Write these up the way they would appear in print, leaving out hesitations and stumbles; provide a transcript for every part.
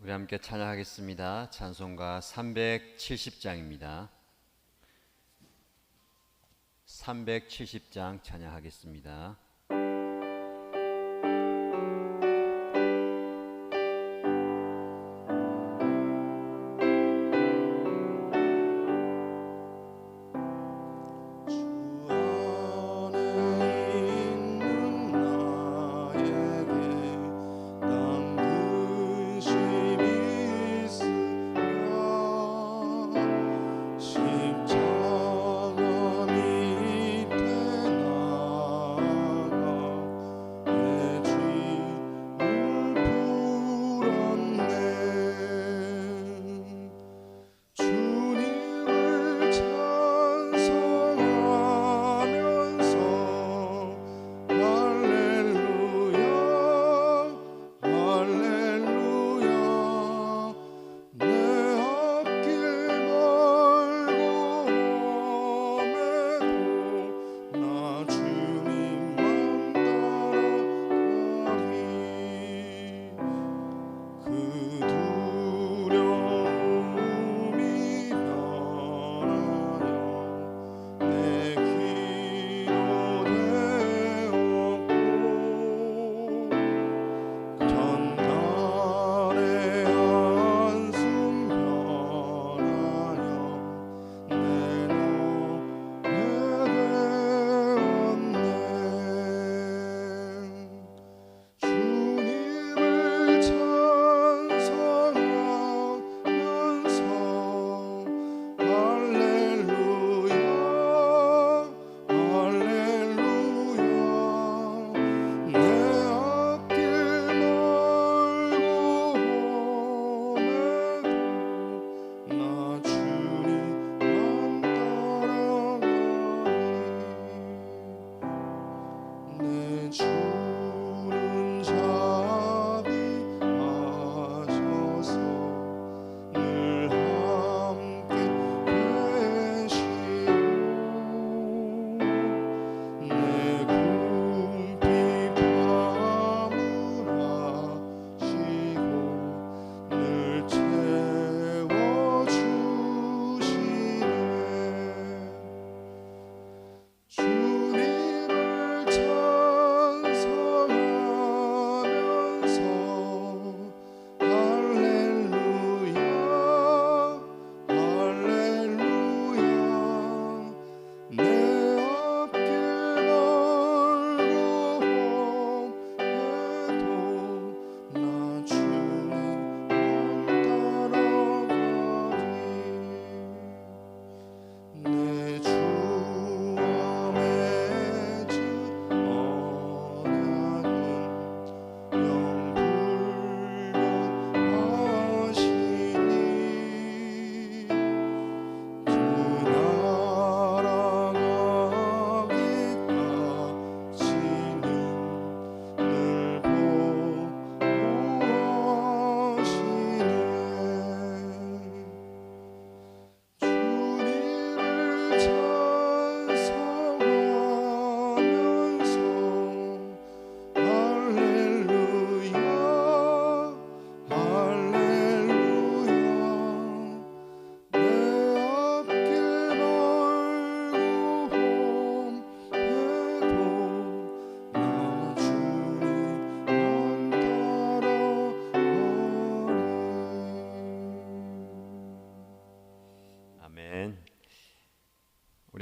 우리 함께 찬양하겠습니다. 찬송가 370장입니다. 370장 찬양하겠습니다.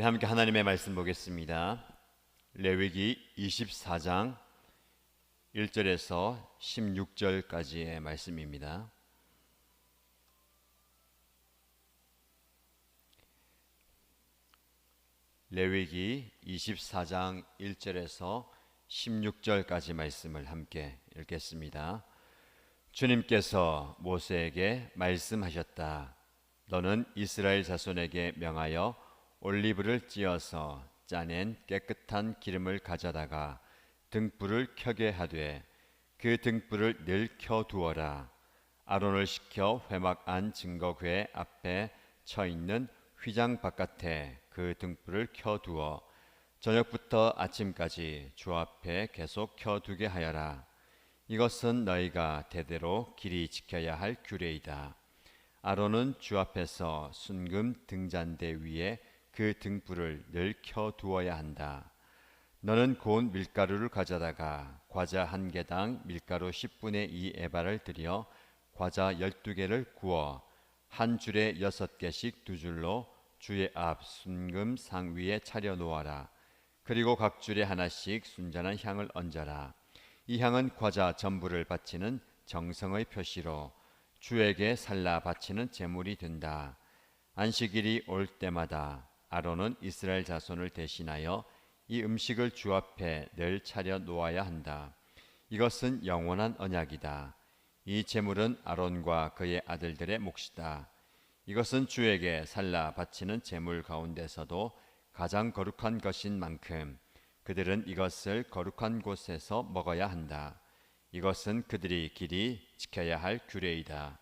우리 함께 하나님의 말씀 보겠습니다. 레위기 24장 1절에서 16절까지의 말씀입니다. 레위기 24장 1절에서 16절까지 말씀을 함께 읽겠습니다. 주님께서 모세에게 말씀하셨다. 너는 이스라엘 자손에게 명하여 올리브를 찧어서 짜낸 깨끗한 기름을 가져다가 등불을 켜게 하되 그 등불을 늘 켜두어라. 아론을 시켜 회막 안 증거궤 앞에 쳐 있는 휘장 바깥에 그 등불을 켜두어 저녁부터 아침까지 주 앞에 계속 켜두게 하여라. 이것은 너희가 대대로 길이 지켜야 할 규례이다. 아론은 주 앞에서 순금 등잔대 위에 그 등불을 늘 켜두어야 한다. 너는 고운 밀가루를 가져다가 과자 한 개당 밀가루 10분의 2 에바를 들여 과자 12개를 구워 한 줄에 6개씩 두 줄로 주의 앞 순금 상 위에 차려 놓아라. 그리고 각 줄에 하나씩 순전한 향을 얹어라. 이 향은 과자 전부를 바치는 정성의 표시로 주에게 살라 바치는 제물이 된다. 안식일이 올 때마다 아론은 이스라엘 자손을 대신하여 이 음식을 주 앞에 늘 차려 놓아야 한다. 이것은 영원한 언약이다. 이 제물은 아론과 그의 아들들의 몫이다. 이것은 주에게 살라 바치는 제물 가운데서도 가장 거룩한 것인 만큼 그들은 이것을 거룩한 곳에서 먹어야 한다. 이것은 그들이 길이 지켜야 할 규례이다.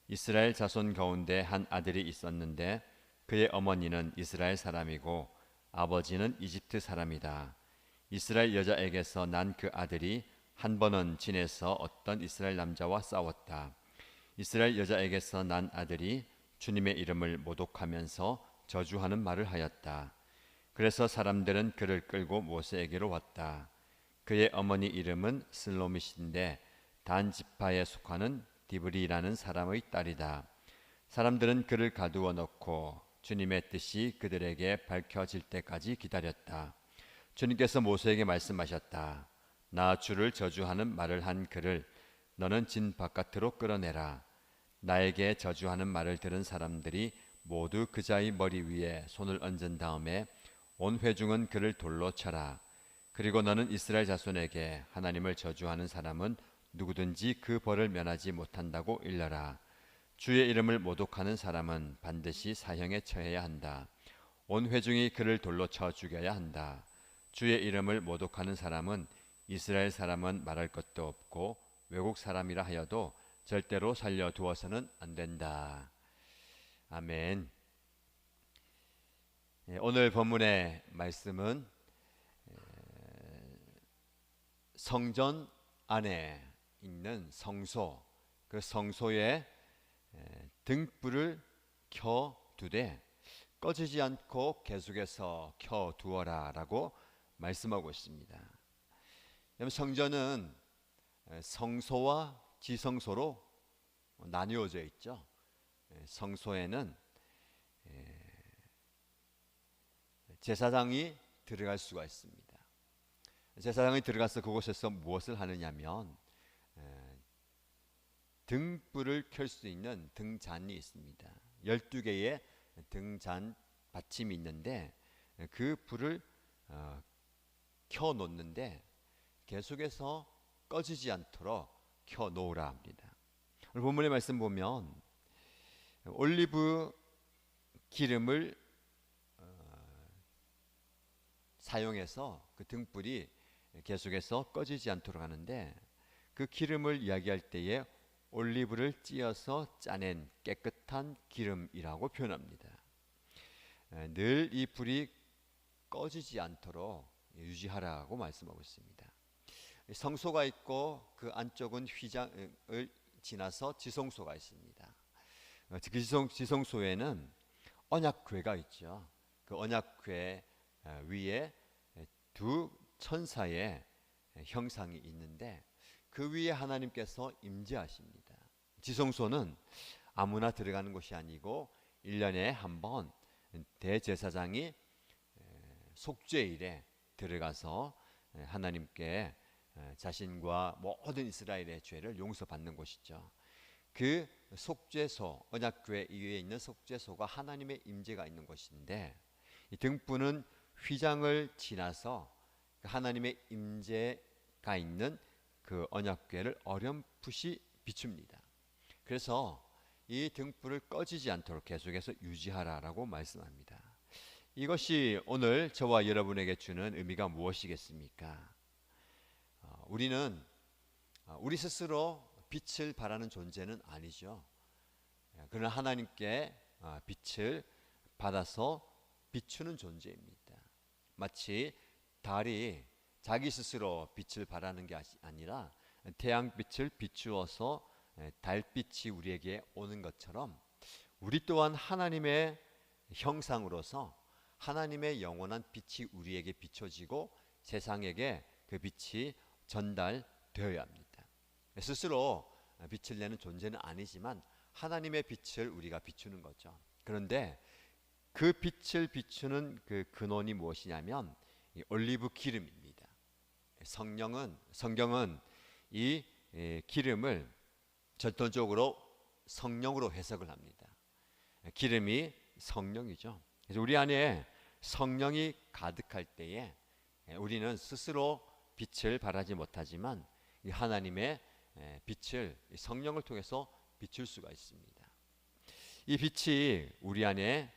이스라엘 자손 가운데 한 아들이 있었는데 그의 어머니는 이스라엘 사람이고 아버지는 이집트 사람이다. 이스라엘 여자에게서 난 그 아들이 한 번은 진에서 어떤 이스라엘 남자와 싸웠다. 이스라엘 여자에게서 난 아들이 주님의 이름을 모독하면서 저주하는 말을 하였다. 그래서 사람들은 그를 끌고 모세에게로 왔다. 그의 어머니 이름은 슬로밋인데 단 지파에 속하는 디브리라는 사람의 딸이다. 사람들은 그를 가두어 놓고 주님의 뜻이 그들에게 밝혀질 때까지 기다렸다. 주님께서 모세에게 말씀하셨다. 나 주를 저주하는 말을 한 그를 너는 진 바깥으로 끌어내라. 나에게 저주하는 말을 들은 사람들이 모두 그자의 머리 위에 손을 얹은 다음에 온 회중은 그를 돌로 쳐라. 그리고 너는 이스라엘 자손에게 하나님을 저주하는 사람은 누구든지 그 벌을 면하지 못한다고 일러라. 주의 이름을 모독하는 사람은 반드시 사형에 처해야 한다. 온 회중이 그를 돌로 쳐 죽여야 한다. 주의 이름을 모독하는 사람은 이스라엘 사람은 말할 것도 없고 외국 사람이라 하여도 절대로 살려두어서는 안 된다. 아멘. 오늘 본문의 말씀은 성전 안에 있는 성소, 그 성소에 등불을 켜두되 꺼지지 않고 계속해서 켜두어라 라고 말씀하고 있습니다. 성전은 성소와 지성소로 나뉘어져 있죠. 성소에는 제사장이 들어갈 수가 있습니다. 제사장이 들어가서 그곳에서 무엇을 하느냐면 등불을 켤 수 있는 등잔이 있습니다. 12개의 등잔 받침이 있는데 그 불을 켜놓는데 계속해서 꺼지지 않도록 켜놓으라 합니다. 오늘 본문의 말씀 보면 올리브 기름을 사용해서 그 등불이 계속해서 꺼지지 않도록 하는데 그 기름을 이야기할 때에 올리브를 찧어서 짜낸 깨끗한 기름이라고 표현합니다. 늘 이 불이 꺼지지 않도록 유지하라고 말씀하고 있습니다. 성소가 있고 그 안쪽은 휘장을 지나서 지성소가 있습니다. 그 지성소에는 언약궤가 있죠. 그 언약궤 위에 두 천사의 형상이 있는데 그 위에 하나님께서 임재하십니다. 지성소는 아무나 들어가는 곳이 아니고 1년에 한 번 대제사장이 속죄일에 들어가서 하나님께 자신과 모든 이스라엘의 죄를 용서받는 곳이죠. 그 속죄소, 언약궤 위에 있는 속죄소가 하나님의 임재가 있는 곳인데 이 등불은 휘장을 지나서 하나님의 임재가 있는 그 언약궤를 어렴풋이 비춥니다. 그래서 이 등불을 꺼지지 않도록 계속해서 유지하라라고 말씀합니다. 이것이 오늘 저와 여러분에게 주는 의미가 무엇이겠습니까? 우리는 우리 스스로 빛을 발하는 존재는 아니죠. 그러나 하나님께 빛을 받아서 비추는 존재입니다. 마치 달이 자기 스스로 빛을 발하는 게 아니라 태양빛을 비추어서 달빛이 우리에게 오는 것처럼 우리 또한 하나님의 형상으로서 하나님의 영원한 빛이 우리에게 비춰지고 세상에게 그 빛이 전달되어야 합니다. 스스로 빛을 내는 존재는 아니지만 하나님의 빛을 우리가 비추는 거죠. 그런데 그 빛을 비추는 그 근원이 무엇이냐면 이 올리브 기름입니다. 성경은 이 기름을 전통적으로 성령으로 해석을 합니다. 기름이 성령이죠. 그래서 우리 안에 성령이 가득할 때에 우리는 스스로 빛을 발하지 못하지만 이 하나님의 빛을 성령을 통해서 비출 수가 있습니다. 이 빛이 우리 안에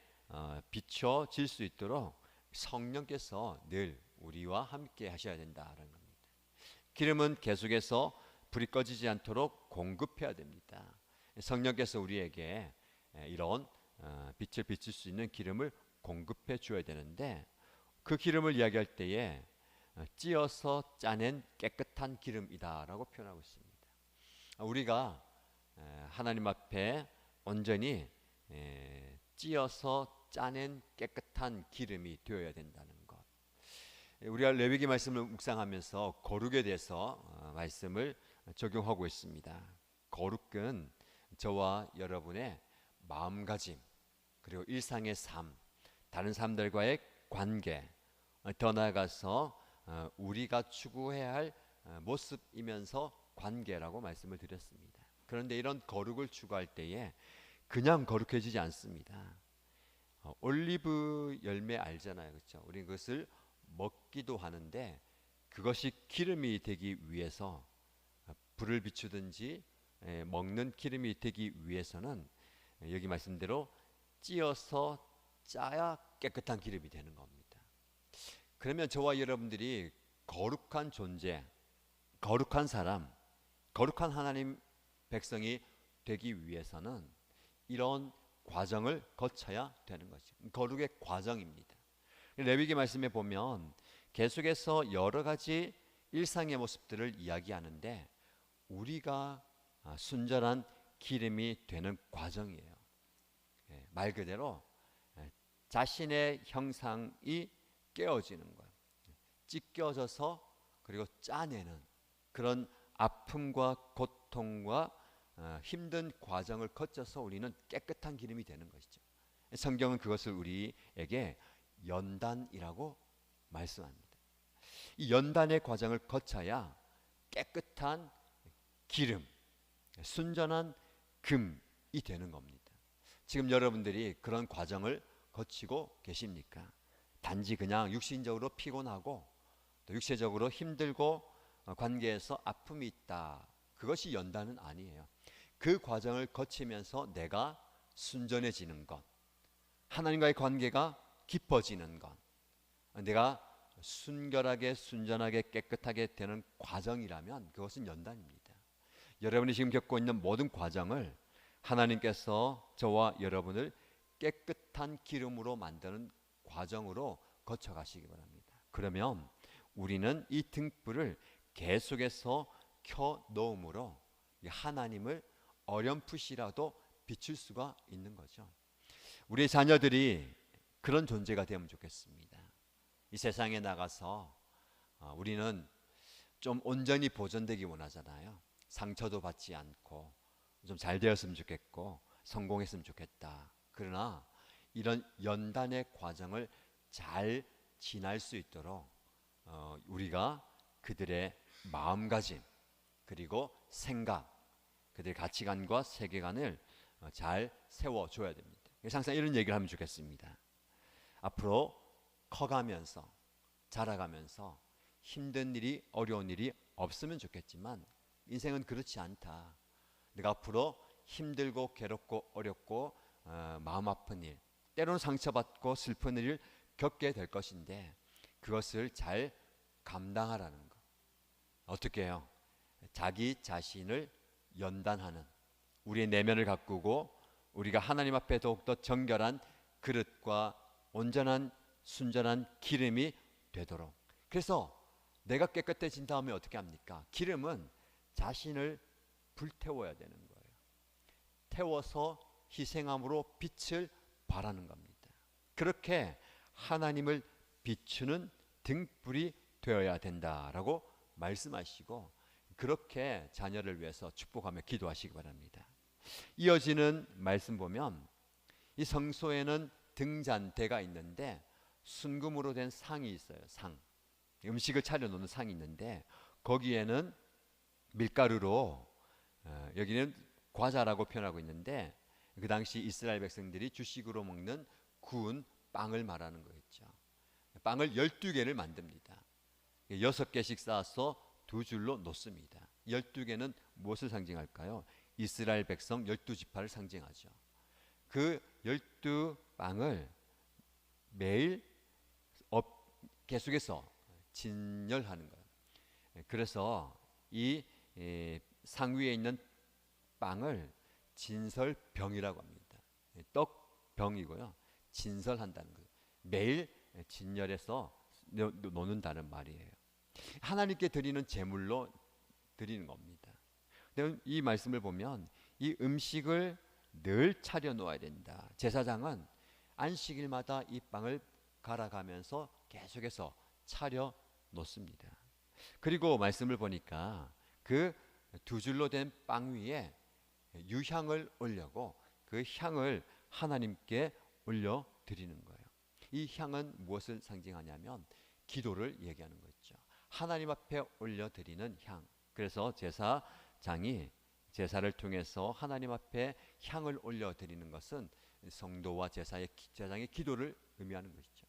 비춰질 수 있도록 성령께서 늘 우리와 함께 하셔야 된다는 겁니다. 기름은 계속해서 불이 꺼지지 않도록 공급해야 됩니다. 성령께서 우리에게 이런 빛을 비출 수 있는 기름을 공급해 주어야 되는데 그 기름을 이야기할 때에 찌어서 짜낸 깨끗한 기름이다라고 표현하고 있습니다. 우리가 하나님 앞에 온전히 찌어서 짜낸 깨끗한 기름이 되어야 된다는 것. 우리가 레위기 말씀을 묵상하면서 거룩에 대해서 말씀을 적용하고 있습니다. 거룩은 저와 여러분의 마음가짐, 그리고 일상의 삶, 다른 사람들과의 관계, 더 나아가서 우리가 추구해야 할 모습이면서 관계라고 말씀을 드렸습니다. 그런데 이런 거룩을 추구할 때에 그냥 거룩해지지 않습니다. 올리브 열매 알잖아요, 그렇죠? 우리 그것을 먹기도 하는데 그것이 기름이 되기 위해서 불을 비추든지 먹는 기름이 되기 위해서는 여기 말씀대로 찌어서 짜야 깨끗한 기름이 되는 겁니다. 그러면 저와 여러분들이 거룩한 존재, 거룩한 사람, 거룩한 하나님 백성이 되기 위해서는 이런 과정을 거쳐야 되는 것이죠. 거룩의 과정입니다. 레위기 말씀에 보면 계속해서 여러 가지 일상의 모습들을 이야기하는데 우리가 순전한 기름이 되는 과정이에요. 말 그대로 자신의 형상이 깨어지는 거예요. 찢겨져서 그리고 짜내는 그런 아픔과 고통과 힘든 과정을 거쳐서 우리는 깨끗한 기름이 되는 것이죠. 성경은 그것을 우리에게 연단이라고 말씀합니다. 이 연단의 과정을 거쳐야 깨끗한 기름, 순전한 금이 되는 겁니다. 지금 여러분들이 그런 과정을 거치고 계십니까? 단지 그냥 육신적으로 피곤하고 또 육체적으로 힘들고 관계에서 아픔이 있다. 그것이 연단은 아니에요. 그 과정을 거치면서 내가 순전해지는 것, 하나님과의 관계가 깊어지는 것, 내가 순결하게 순전하게 깨끗하게 되는 과정이라면 그것은 연단입니다. 여러분이 지금 겪고 있는 모든 과정을 하나님께서 저와 여러분을 깨끗한 기름으로 만드는 과정으로 거쳐가시기 바랍니다. 그러면 우리는 이 등불을 계속해서 켜놓음으로 하나님을 어렴풋이라도 비출 수가 있는 거죠. 우리 자녀들이 그런 존재가 되면 좋겠습니다. 이 세상에 나가서 우리는 좀 온전히 보존되기 원하잖아요. 상처도 받지 않고 좀 잘 되었으면 좋겠고 성공했으면 좋겠다. 그러나 이런 연단의 과정을 잘 지날 수 있도록 우리가 그들의 마음가짐 그리고 생각, 그들의 가치관과 세계관을 잘 세워줘야 됩니다. 항상 이런 얘기를 하면 좋겠습니다. 앞으로 커가면서 자라가면서 힘든 일이 어려운 일이 없으면 좋겠지만 인생은 그렇지 않다. 내가 앞으로 힘들고 괴롭고 어렵고 마음 아픈 일, 때로는 상처받고 슬픈 일을 겪게 될 것인데 그것을 잘 감당하라는 것. 어떻게 해요? 자기 자신을 연단하는 우리의 내면을 가꾸고 우리가 하나님 앞에 더욱더 정결한 그릇과 온전한 순전한 기름이 되도록. 그래서 내가 깨끗해진 다음에 어떻게 합니까? 기름은 자신을 불태워야 되는 거예요. 태워서 희생함으로 빛을 발하는 겁니다. 그렇게 하나님을 비추는 등불이 되어야 된다라고 말씀하시고, 그렇게 자녀를 위해서 축복하며 기도하시기 바랍니다. 이어지는 말씀 보면 이 성소에는 등잔대가 있는데 순금으로 된 상이 있어요. 상, 음식을 차려놓는 상이 있는데 거기에는 밀가루로, 여기는 과자라고 표현하고 있는데 그 당시 이스라엘 백성들이 주식으로 먹는 구운 빵을 말하는 거였죠. 빵을 12개를 만듭니다. 6개씩 쌓아서 두 줄로 놓습니다. 12개는 무엇을 상징할까요? 이스라엘 백성 12지파를 상징하죠. 그 12빵을 매일 계속해서 진열하는 거예요. 그래서 이 상위에 있는 빵을 진설병이라고 합니다. 떡병이고요. 진설한다는 거예요. 매일 진열해서 놓는다는 말이에요. 하나님께 드리는 제물로 드리는 겁니다. 이 말씀을 보면 이 음식을 늘 차려 놓아야 된다. 제사장은 안식일마다 이 빵을 갈아가면서 계속해서 차려 놓습니다. 그리고 말씀을 보니까 그 두 줄로 된 빵 위에 유향을 올려고 그 향을 하나님께 올려 드리는 거예요. 이 향은 무엇을 상징하냐면 기도를 얘기하는 거죠. 하나님 앞에 올려 드리는 향. 그래서 제사장이 제사를 통해서 하나님 앞에 향을 올려 드리는 것은 성도와 제사장의 기도를 의미하는 것이죠.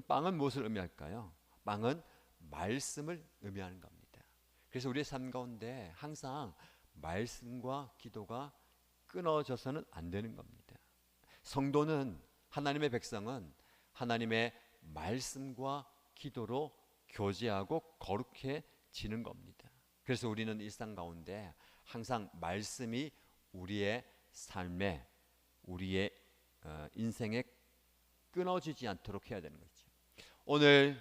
빵은 무엇을 의미할까요? 빵은 말씀을 의미하는 겁니다. 그래서 우리의 삶 가운데 항상 말씀과 기도가 끊어져서는 안 되는 겁니다. 성도는, 하나님의 백성은 하나님의 말씀과 기도로 교제하고 거룩해지는 겁니다. 그래서 우리는 일상 가운데 항상 말씀이 우리의 삶에, 우리의 인생에 끊어지지 않도록 해야 되는 거죠. 오늘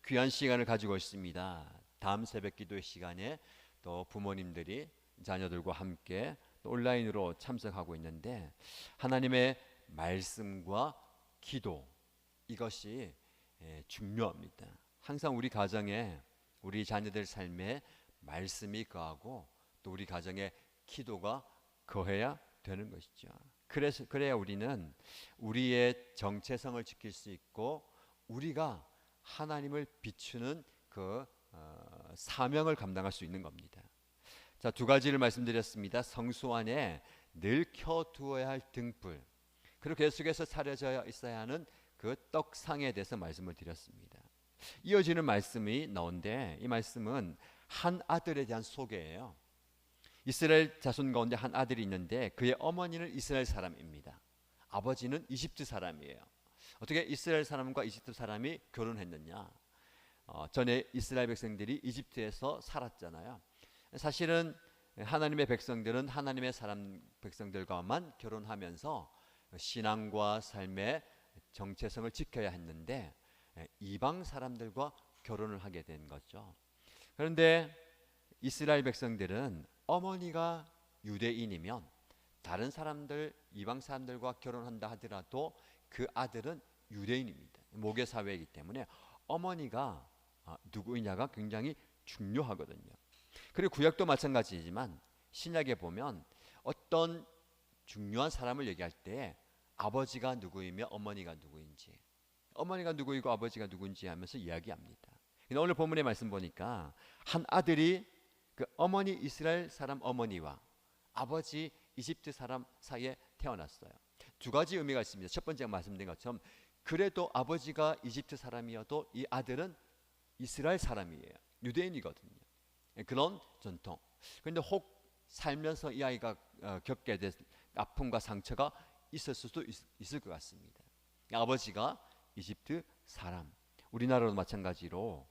귀한 시간을 가지고 있습니다. 다음 새벽 기도의 시간에 또 부모님들이 자녀들과 함께 또 온라인으로 참석하고 있는데, 하나님의 말씀과 기도, 이것이 중요합니다. 항상 우리 가정에, 우리 자녀들 삶에 말씀이 거하고 또 우리 가정에 기도가 거해야 되는 것이죠. 그래야 우리는 우리의 정체성을 지킬 수 있고 우리가 하나님을 비추는 그 사명을 감당할 수 있는 겁니다. 자, 두 가지를 말씀드렸습니다. 성소 안에 늘 켜두어야 할 등불, 그리고 계속해서 차려져 있어야 하는 그 떡상에 대해서 말씀을 드렸습니다. 이어지는 말씀이 나오는데 이 말씀은 한 아들에 대한 소개예요. 이스라엘 자손 가운데 한 아들이 있는데 그의 어머니는 이스라엘 사람입니다. 아버지는 이집트 사람이에요. 어떻게 이스라엘 사람과 이집트 사람이 결혼했느냐? 전에 이스라엘 백성들이 이집트에서 살았잖아요. 사실은 하나님의 백성들은 하나님의 사람 백성들과만 결혼하면서 신앙과 삶의 정체성을 지켜야 했는데 이방 사람들과 결혼을 하게 된 거죠. 그런데 이스라엘 백성들은 어머니가 유대인이면 다른 사람들, 이방 사람들과 결혼한다 하더라도 그 아들은 유대인입니다. 모계 사회이기 때문에 어머니가 누구이냐가 굉장히 중요하거든요. 그리고 구약도 마찬가지지만 신약에 보면 어떤 중요한 사람을 얘기할 때 아버지가 누구이며 어머니가 누구인지, 어머니가 누구이고 아버지가 누구인지 하면서 이야기합니다. 근데 오늘 본문의 말씀 보니까 한 아들이 그 어머니 이스라엘 사람 어머니와 아버지 이집트 사람 사이에 태어났어요. 두 가지 의미가 있습니다. 첫 번째 말씀드린 것처럼 그래도 아버지가 이집트 사람이어도 이 아들은 이스라엘 사람이에요. 유대인이거든요. 그런 전통. 그런데 혹 살면서 이 아이가 겪게 될 아픔과 상처가 있을 수도 있을 것 같습니다. 아버지가 이집트 사람, 우리나라도 마찬가지로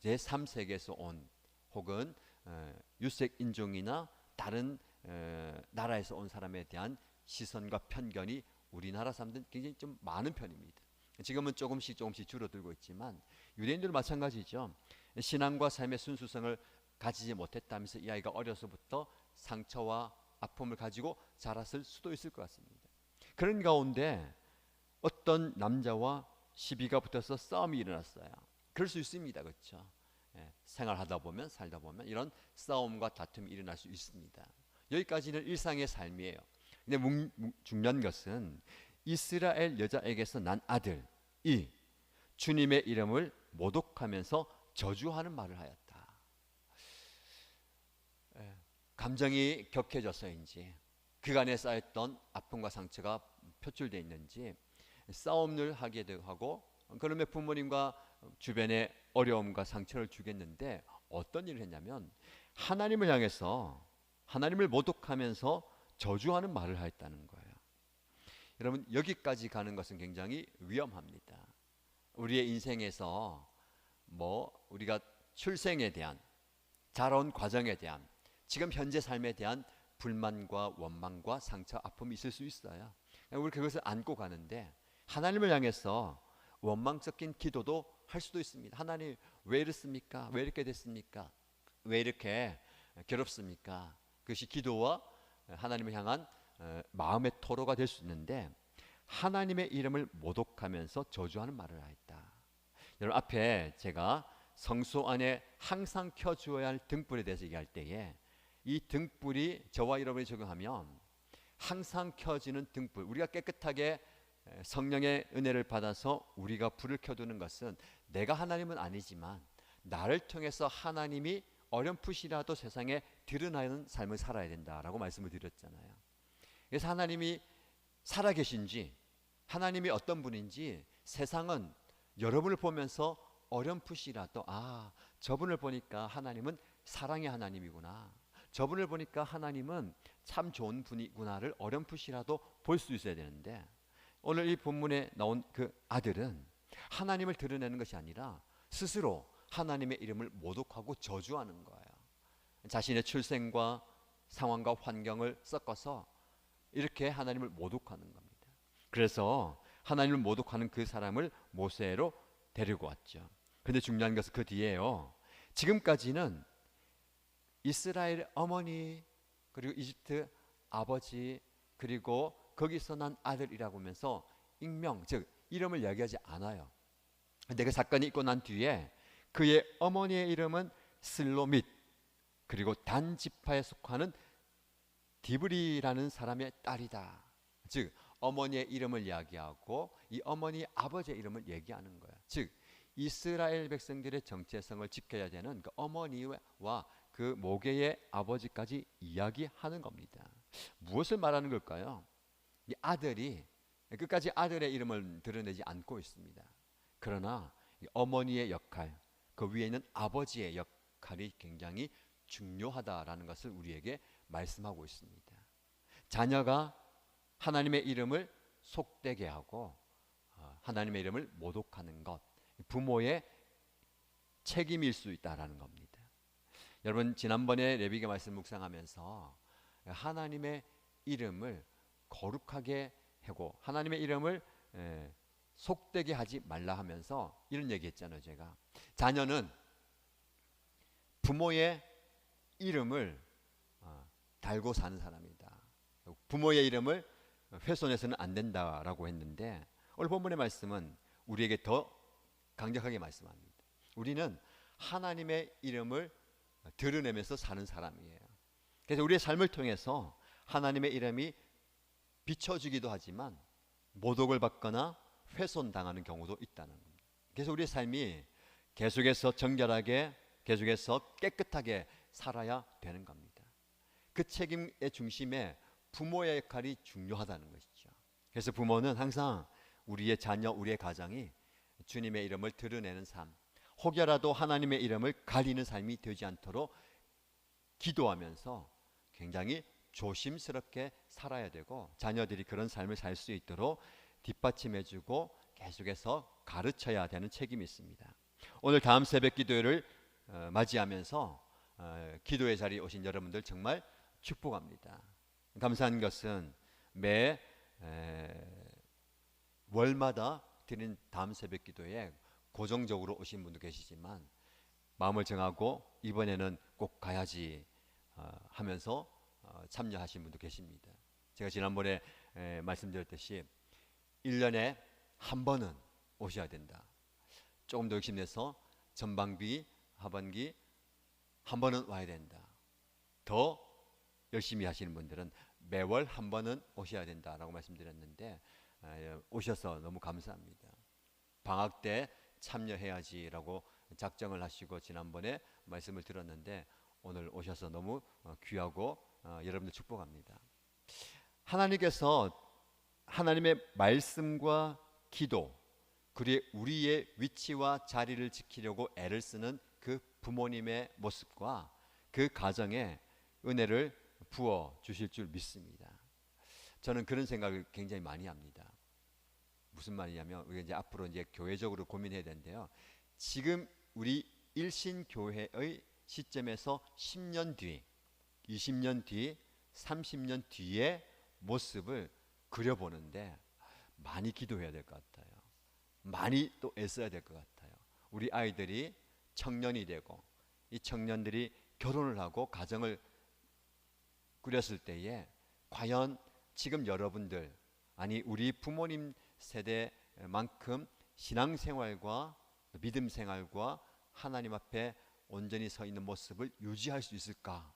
제3세계에서 온 혹은 유색 인종이나 다른 나라에서 온 사람에 대한 시선과 편견이 우리나라 사람들은 굉장히 좀 많은 편입니다. 지금은 조금씩 줄어들고 있지만 유대인들도 마찬가지죠. 신앙과 삶의 순수성을 가지지 못했다면서 이 아이가 어려서부터 상처와 아픔을 가지고 자랐을 수도 있을 것 같습니다. 그런 가운데 어떤 남자와 시비가 붙어서 싸움이 일어났어요. 그럴 수 있습니다. 그렇죠? 생활하다 보면 살다 보면 이런 싸움과 다툼이 일어날 수 있습니다. 여기까지는 일상의 삶이에요. 근데 중요한 것은 이스라엘 여자에게서 난 아들이 주님의 이름을 모독하면서 저주하는 말을 하였다. 감정이 격해져서인지 그간에 쌓였던 아픔과 상처가 표출되어 있는지 싸움을 하게 하고, 그러면 부모님과 주변에 어려움과 상처를 주겠는데 어떤 일을 했냐면 하나님을 향해서 하나님을 모독하면서 저주하는 말을 하였다는 거예요. 여러분, 여기까지 가는 것은 굉장히 위험합니다. 우리의 인생에서 우리가 출생에 대한, 자라온 과정에 대한, 지금 현재 삶에 대한 불만과 원망과 상처, 아픔이 있을 수 있어요. 우리 그것을 안고 가는데 하나님을 향해서 원망 섞인 기도도 할 수도 있습니다. 하나님, 왜 이렇습니까? 왜 이렇게 됐습니까? 왜 이렇게 괴롭습니까? 그것이 기도와 하나님을 향한 마음의 토로가 될 수 있는데, 하나님의 이름을 모독하면서 저주하는 말을 하였다. 여러분, 앞에 제가 성소 안에 항상 켜주어야 할 등불에 대해서 얘기할 때에 이 등불이 저와 여러분이 적용하면 항상 켜지는 등불, 우리가 깨끗하게 성령의 은혜를 받아서 우리가 불을 켜두는 것은 내가 하나님은 아니지만 나를 통해서 하나님이 어렴풋이라도 세상에 드러나는 삶을 살아야 된다라고 말씀을 드렸잖아요. 그래서 하나님이 살아계신지, 하나님이 어떤 분인지 세상은 여러분을 보면서 어렴풋이라도 저분을 보니까 하나님은 사랑의 하나님이구나, 저분을 보니까 하나님은 참 좋은 분이구나를 어렴풋이라도 볼 수 있어야 되는데, 오늘 이 본문에 나온 그 아들은 하나님을 드러내는 것이 아니라 스스로 하나님의 이름을 모독하고 저주하는 거예요. 자신의 출생과 상황과 환경을 섞어서 이렇게 하나님을 모독하는 겁니다. 그래서 하나님을 모독하는 그 사람을 모세로 데리고 왔죠. 그런데 중요한 것은 그 뒤에요, 지금까지는 이스라엘 어머니, 그리고 이집트 아버지, 그리고 거기서 난 아들이라고 하면서 익명, 즉 이름을 이야기하지 않아요. 근데 그 사건이 있고 난 뒤에 그의 어머니의 이름은 슬로밋, 그리고 단 지파에 속하는 디브리라는 사람의 딸이다. 즉 어머니의 이름을 이야기하고 이 어머니 아버지의 이름을 얘기하는 거야. 즉 이스라엘 백성들의 정체성을 지켜야 되는 그 어머니와 그 모계의 아버지까지 이야기하는 겁니다. 무엇을 말하는 걸까요? 이 아들이 끝까지 아들의 이름을 드러내지 않고 있습니다. 그러나 어머니의 역할, 그 위에 있는 아버지의 역할이 굉장히 중요하다라는 것을 우리에게 말씀하고 있습니다. 자녀가 하나님의 이름을 속되게 하고 하나님의 이름을 모독하는 것, 부모의 책임일 수 있다라는 겁니다. 여러분, 지난번에 레위기 말씀 묵상하면서 하나님의 이름을 거룩하게 하고 하나님의 이름을 속되게 하지 말라 하면서 이런 얘기했잖아요. 제가 자녀는 부모의 이름을 달고 사는 사람이다. 부모의 이름을 훼손해서는 안 된다라고 했는데, 오늘 본문의 말씀은 우리에게 더 강력하게 말씀합니다. 우리는 하나님의 이름을 드러내면서 사는 사람이에요. 그래서 우리의 삶을 통해서 하나님의 이름이 비춰지기도 하지만 모독을 받거나 훼손당하는 경우도 있다는 겁니다. 그래서 우리의 삶이 계속해서 정결하게, 계속해서 깨끗하게 살아야 되는 겁니다. 그 책임의 중심에 부모의 역할이 중요하다는 것이죠. 그래서 부모는 항상 우리의 자녀, 우리의 가정이 주님의 이름을 드러내는 삶, 혹여라도 하나님의 이름을 가리는 삶이 되지 않도록 기도하면서 굉장히 조심스럽게 살아야 되고, 자녀들이 그런 삶을 살 수 있도록 뒷받침해주고 계속해서 가르쳐야 되는 책임이 있습니다. 오늘 다음 새벽 기도회를 맞이하면서 기도의 자리에 오신 여러분들 정말 축복합니다. 감사한 것은 매 월마다 드리는 다음 새벽 기도에 고정적으로 오신 분도 계시지만 마음을 정하고 이번에는 꼭 가야지 하면서 참여하신 분도 계십니다. 제가 지난번에 말씀드렸듯이 1년에 한 번은 오셔야 된다. 조금 더 욕심내서 전반기, 하반기 한 번은 와야 된다. 더 열심히 하시는 분들은 매월 한 번은 오셔야 된다라고 말씀드렸는데 오셔서 너무 감사합니다. 방학 때 참여해야지라고 작정을 하시고 지난번에 말씀을 들었는데 오늘 오셔서 너무 귀하고 여러분들 축복합니다. 하나님께서 하나님의 말씀과 기도 그리고 우리의 위치와 자리를 지키려고 애를 쓰는 그 부모님의 모습과 그 가정에 은혜를 부어 주실 줄 믿습니다. 저는 그런 생각을 굉장히 많이 합니다. 무슨 말이냐면 우리가 이제 앞으로 이제 교회적으로 고민해야 되는데요. 지금 우리 일신교회의 시점에서 10년 뒤, 20년 뒤, 30년 뒤의 모습을 그려보는데 많이 기도해야 될 것 같아요. 많이 또 애써야 될 것 같아요. 우리 아이들이 청년이 되고 이 청년들이 결혼을 하고 가정을 꾸렸을 때에 과연 지금 여러분들 아니 우리 부모님 세대만큼 신앙생활과 믿음 생활과 하나님 앞에 온전히 서 있는 모습을 유지할 수 있을까?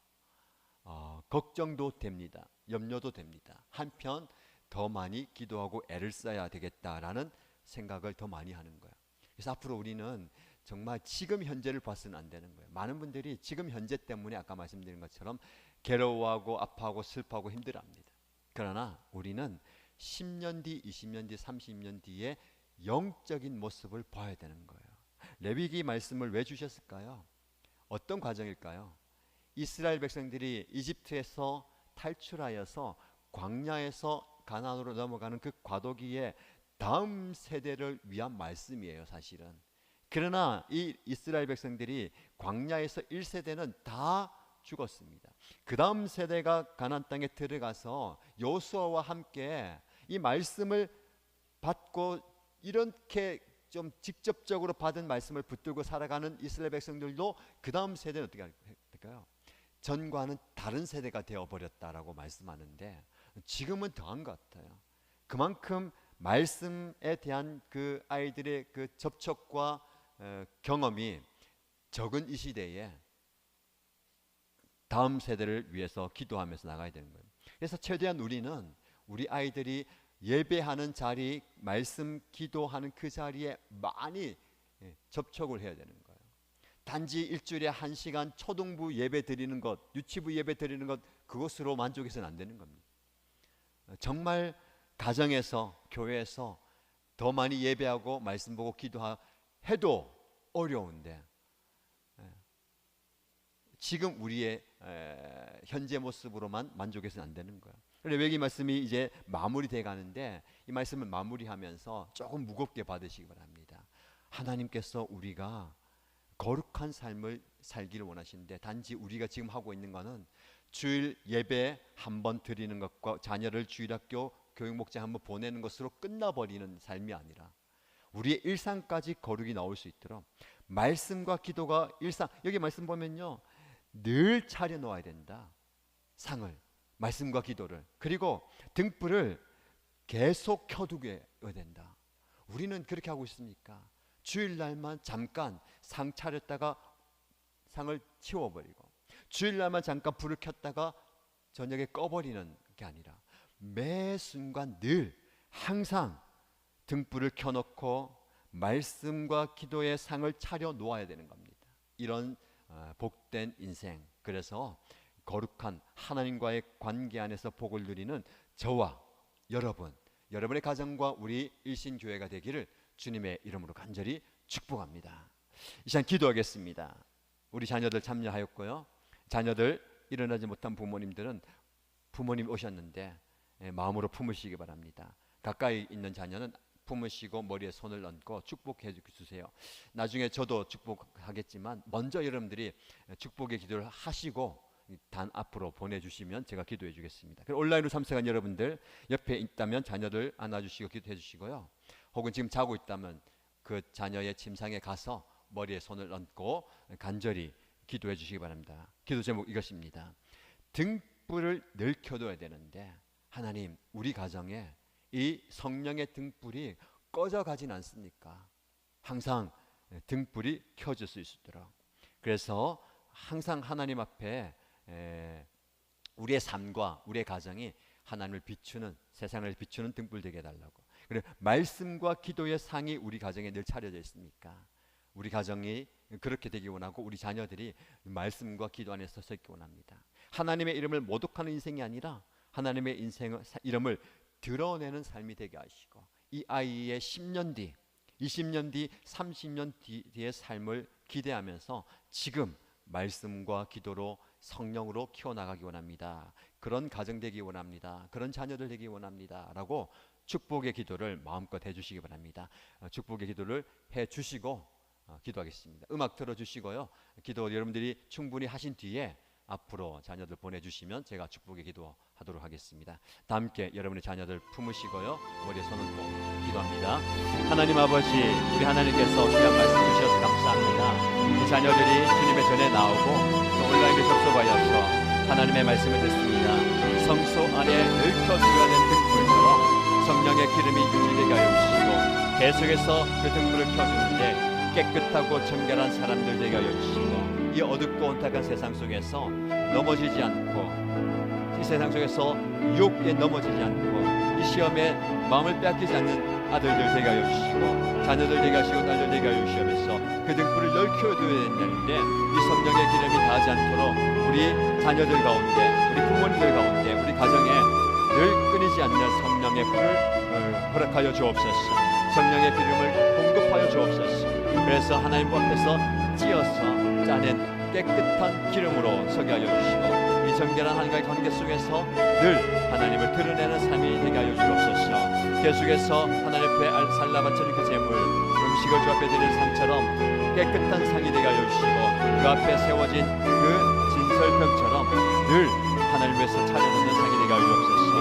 걱정도 됩니다. 염려도 됩니다. 한편 더 많이 기도하고 애를 써야 되겠다라는 생각을 더 많이 하는 거예요. 그래서 앞으로 우리는 정말 지금 현재를 봐서는 안 되는 거예요. 많은 분들이 지금 현재 때문에 아까 말씀드린 것처럼 괴로워하고 아파하고 슬퍼하고 힘들어합니다. 그러나 우리는 10년 뒤, 20년 뒤, 30년 뒤에 영적인 모습을 봐야 되는 거예요. 레위기 말씀을 왜 주셨을까요? 어떤 과정일까요? 이스라엘 백성들이 이집트에서 탈출하여서 광야에서 가나안으로 넘어가는 그 과도기에 다음 세대를 위한 말씀이에요, 사실은. 그러나 이 이스라엘 백성들이 광야에서 1세대는 다 죽었습니다. 그 다음 세대가 가나안 땅에 들어가서 여호수아와 함께 이 말씀을 받고 이렇게 좀 직접적으로 받은 말씀을 붙들고 살아가는 이스라엘 백성들도 그 다음 세대는 어떻게 할까요? 전과는 다른 세대가 되어버렸다라고 말씀하는데 지금은 더한 것 같아요. 그만큼 말씀에 대한 그 아이들의 그 접촉과 경험이 적은 이 시대에 다음 세대를 위해서 기도하면서 나가야 되는 거예요. 그래서 최대한 우리는 우리 아이들이 예배하는 자리, 말씀 기도하는 그 자리에 많이 접촉을 해야 되는 거예요. 단지 일주일에 1시간 초등부 예배 드리는 것, 유치부 예배 드리는 것 그것으로 만족해서는 안 되는 겁니다. 정말 가정에서 교회에서 더 많이 예배하고 말씀 보고 기도해도 어려운데 지금 우리의 현재 모습으로만 만족해서는 안 되는 거예요. 그런데 여기 말씀이 이제 마무리돼 가는데 이 말씀을 마무리하면서 조금 무겁게 받으시기 바랍니다. 하나님께서 우리가 거룩한 삶을 살기를 원하시는데 단지 우리가 지금 하고 있는 것은 주일 예배 한 번 드리는 것과 자녀를 주일학교 교육목장 한번 보내는 것으로 끝나버리는 삶이 아니라 우리의 일상까지 거룩이 나올 수 있도록 말씀과 기도가 일상, 여기 말씀 보면요 늘 차려놓아야 된다. 상을, 말씀과 기도를, 그리고 등불을 계속 켜두게 해야 된다. 우리는 그렇게 하고 있습니까? 주일날만 잠깐 상 차렸다가 상을 치워버리고 주일날만 잠깐 불을 켰다가 저녁에 꺼버리는 게 아니라 매 순간 늘 항상 등불을 켜놓고 말씀과 기도의 상을 차려 놓아야 되는 겁니다. 이런 복된 인생, 그래서 거룩한 하나님과의 관계 안에서 복을 누리는 저와 여러분의 가정과 우리 일신교회가 되기를 주님의 이름으로 간절히 축복합니다. 이 시간 기도하겠습니다. 우리 자녀들 참여하였고요. 자녀들 일어나지 못한 부모님들은 부모님 오셨는데 마음으로 품으시기 바랍니다. 가까이 있는 자녀는 품으시고 머리에 손을 얹고 축복해 주세요. 나중에 저도 축복하겠지만 먼저 여러분들이 축복의 기도를 하시고 단 앞으로 보내주시면 제가 기도해 주겠습니다. 온라인으로 참석한 여러분들 옆에 있다면 자녀들 안아주시고 기도해 주시고요. 혹은 지금 자고 있다면 그 자녀의 침상에 가서 머리에 손을 얹고 간절히 기도해 주시기 바랍니다. 기도 제목 이것입니다. 등불을 늘 켜둬야 되는데 하나님, 우리 가정에 이 성령의 등불이 꺼져가진 않습니까? 항상 등불이 켜질 수 있도록. 그래서 항상 하나님 앞에 우리의 삶과 우리의 가정이 하나님을 비추는, 세상을 비추는 등불 되게 해달라고. 그리고 말씀과 기도의 상이 우리 가정에 늘 차려져 있습니까? 우리 가정이 그렇게 되기 원하고 우리 자녀들이 말씀과 기도 안에 서서 있기 원합니다. 하나님의 이름을 모독하는 인생이 아니라 하나님의 이름을 드러내는 삶이 되게 하시고, 이 아이의 10년 뒤, 20년 뒤, 30년 뒤의 삶을 기대하면서 지금 말씀과 기도로 성령으로 키워나가기 원합니다. 그런 가정 되기 원합니다. 그런 자녀들 되기 원합니다. 라고 축복의 기도를 마음껏 해주시기 바랍니다. 축복의 기도를 해주시고 기도하겠습니다. 음악 들어주시고요. 기도 여러분들이 충분히 하신 뒤에 앞으로 자녀들 보내주시면 제가 축복의 기도하도록 하겠습니다. 다 함께 여러분의 자녀들 품으시고요, 머리에 손 얹고 기도합니다. 하나님 아버지, 우리 하나님께서 귀한 말씀 주셔서 감사합니다. 이 자녀들이 주님의 전에 나오고 또 온라인에 접속하여서 하나님의 말씀을 듣습니다. 성소 안에 얽혀두어야 된 등불처럼 성령의 기름이 유지되게 하여 주시고, 계속해서 그 등불을 켜주는데 깨끗하고 정결한 사람들 되게 하여 주시고, 이 어둡고 온탁한 세상 속에서 넘어지지 않고, 이 세상 속에서 유혹에 넘어지지 않고, 이 시험에 마음을 빼앗기지 않는 아들들 되게 하여 주시고, 자녀들 되게 하시고 딸들 되게 하여 주시면서 그 등불을 늘 켜둬야 된다는데, 이 성령의 기름이 닿지 않도록 우리 자녀들 가운데, 우리 부모님들 가운데, 우리 가정에 늘 끊이지 않는 성령의 불을 허락하여 주옵소서. 성령의 기름을 공급하여 주옵소서. 그래서 하나님 앞에서 찌어서 짜낸 깨끗한 기름으로 서게 하여 주시고, 이 정결한 하나님과의 관계 속에서 늘 하나님을 드러내는 삶이 되게 하여 주옵소서. 계속해서 하나님 앞에 살라 바치는 그 제물, 음식을 주 앞에 드리는 상처럼 깨끗한 상이 되게 하여 주시고, 그 앞에 세워진 그 진설병처럼 늘 하나님 위해서 차려놓는 상이 되게 하여 주옵소서.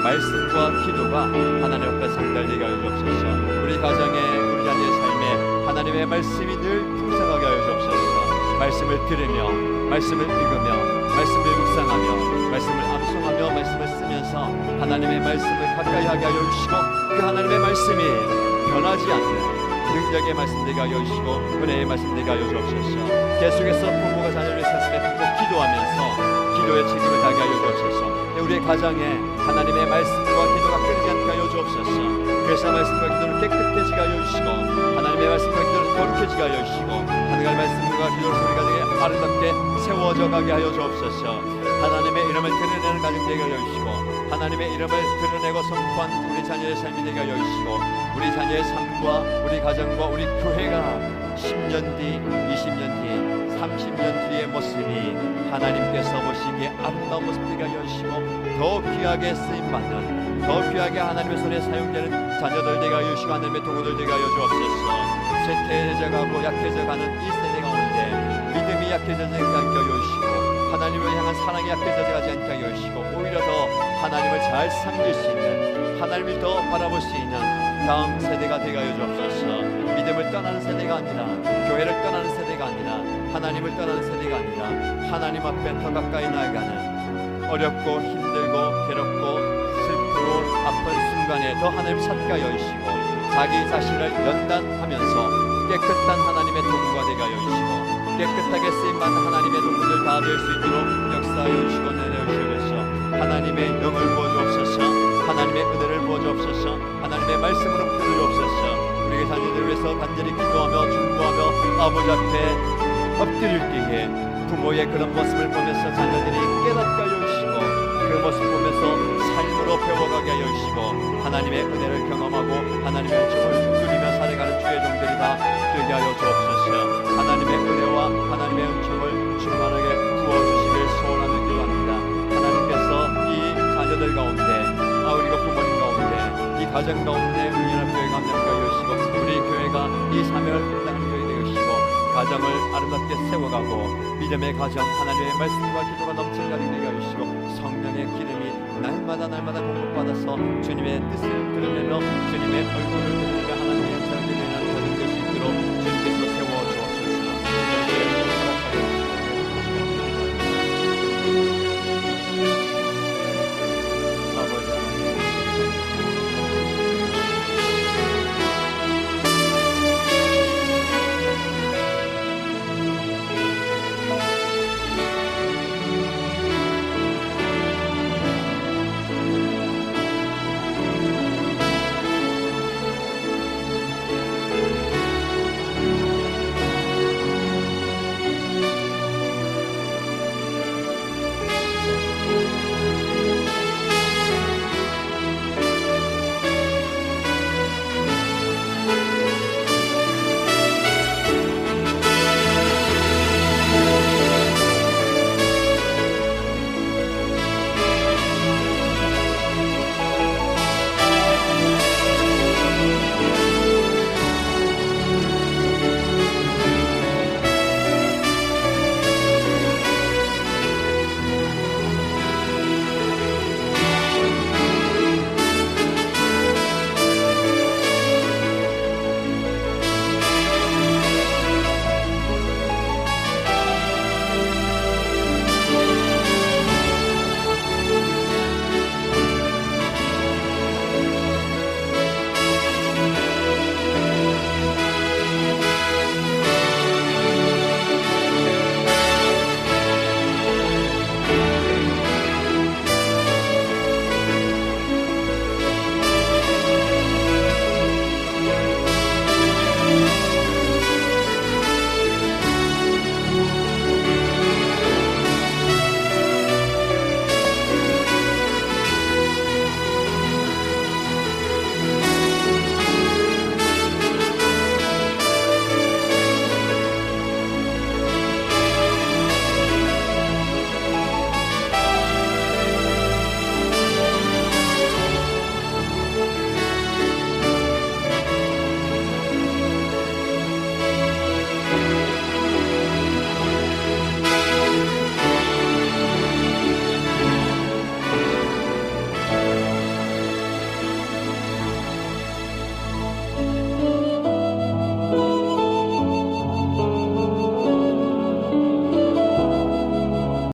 말씀과 기도가 하나님 앞에 상달되게 하여 주옵소서. 우리 가정에, 우리 자녀의 삶에 하나님의 말씀이 늘 풍성하게 하여 주옵소서. 말씀을 들으며, 말씀을 읽으며, 말씀을 묵상하며, 말씀을 암송하며, 말씀을 쓰면서 하나님의 말씀을 가까이 하게 하여 주시고, 그 하나님의 말씀이 변하지 않는 능력의 말씀 되게 하여 주시고, 은혜의 말씀 되게 하여 주옵소서. 계속해서 부모가 자녀를 사슴에 품고 기도하면서 기도의 책임을 다하게 하여 주옵소서. 우리의 가정에 하나님의 말씀과 기도가 끊이지 않게 하여 주옵소서. 그래서 말씀과 기도를 깨끗해지게 하여 주시고, 하나님의 말씀과 기도를 거룩해지게 하여 주시고, 하나님의 말씀과 기도를 소리가 되게 아름답게 세워져 가게 하여 주옵소서. 하나님의 이름을 드러내는 가정 되게 하여 주시고, 하나님의 이름을 드러내고 선포한 우리 자녀의 삶이 되게 하여 주시고, 우리 자녀의 삶과 우리 가정과 우리 교회가 10년 뒤, 20년 뒤, 30년 뒤의 모습이 하나님께서 보시기에 아름다운 모습 되게 하여 주시고, 더 귀하게 쓰임받는, 더 귀하게 하나님의 손에 사용되는 자녀들 되게 하여 주시고, 하나님의 도구들 되게 하여 주옵소서. 쇠퇴해져가고 약해져가는 이 세대 가운데 믿음이 약해져지 않게 하여 주시고, 하나님을 향한 사랑이 약해져가지 않게 하여 주시고, 오히려 더 하나님을 잘 섬길 수 있는, 하나님을 더 바라볼 수 있는 다음 세대가 되게 하여 주옵소서. 믿음을 떠나는 세대가 아니라, 교회를 떠나는 세대가 아니라, 하나님을 떠나는 세대가 아니라, 하나님 앞에 더 가까이 나아가는, 어렵고 힘들고 괴롭고 슬프고 아픈 순간에 더 하나님을 찾게 하여 주시고, 자기 자신을 연단하면서 깨끗한 하나님의 도구가 되게 하여 주시고, 깨끗하게 쓰임받는 하나님의 도구들 다 될 수 있도록 역사하여 주시고 내려 주시옵소서. 하나님의 영을 부어주옵소서. 하나님의 은혜를 부어주옵소서. 하나님의 말씀으로 붙들주옵소서. 우리의 자녀들을 위해서 간절히 기도하며 중보하며 아버지 앞에 엎드릴 때에 부모의 그런 모습을 보면서 자녀들이 깨닫게 하여 주시고, 그 모습 보면서 삶으로 배워가게 하여 주시고, 하나님의 은혜를 경험하고 하나님의 은총을 누리며 살아가는 주의 종들이 다 되게 하여 주옵소서. 하나님의 은혜와 하나님의 은총을 충만하게 부어주시길 소원하며 기도합니다. 하나님께서 이 자녀들 가운데, 우리가 부모님 가운데, 이 가정 가운데 응연합교회가 함께 하여 주시고, 우리 교회가 이 사명을 감당하는 교회 되어 주시고, 가정을 아름답게 세워가고 믿음의 가정, 하나님의 말씀과 기도가 넘치는 가정 되게 하여 주시고, 성령의 기름이 날마다 공급받아서 주님의 뜻을 드러내며 주님의 얼굴을 드러내며 하나님의